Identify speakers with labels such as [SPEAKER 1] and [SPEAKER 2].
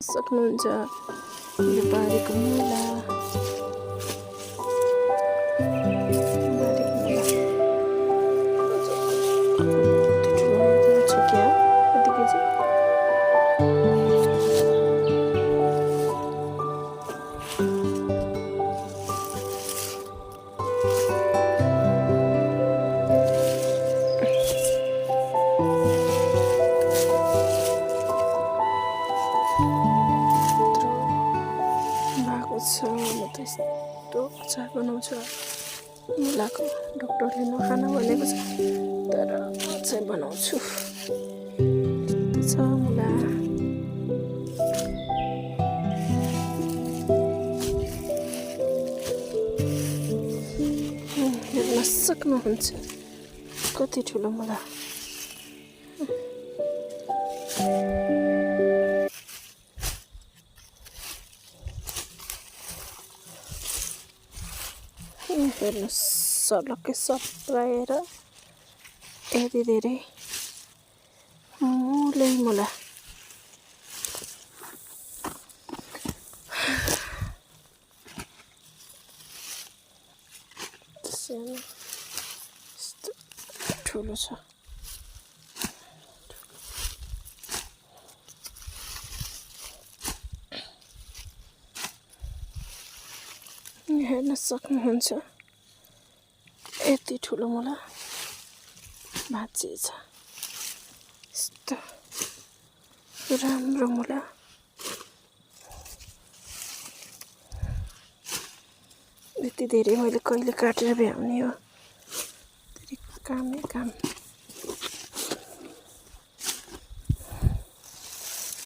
[SPEAKER 1] सक्नुहुन्छ यो बारीको मुला म त यस्तो अचार बनाउँछु मुलाको डक्टरले नखान भनेको छ तर चाहिँ बनाउँछु। यस्तो छ मुला हेर्न सक्नुहुन्छ कति ठुलो मुला। हेर्नुहोस् सलक्कै सप्राएर यति धेरै मुला यस्तो ठुलो छ। हेर्न सक्नुहुन्छ यति ठुलो मुला भाँचिएछ। यस्तो राम्रो मुला यति धेरै मैले कहिले काटेर भ्याउने हो। कामै काम।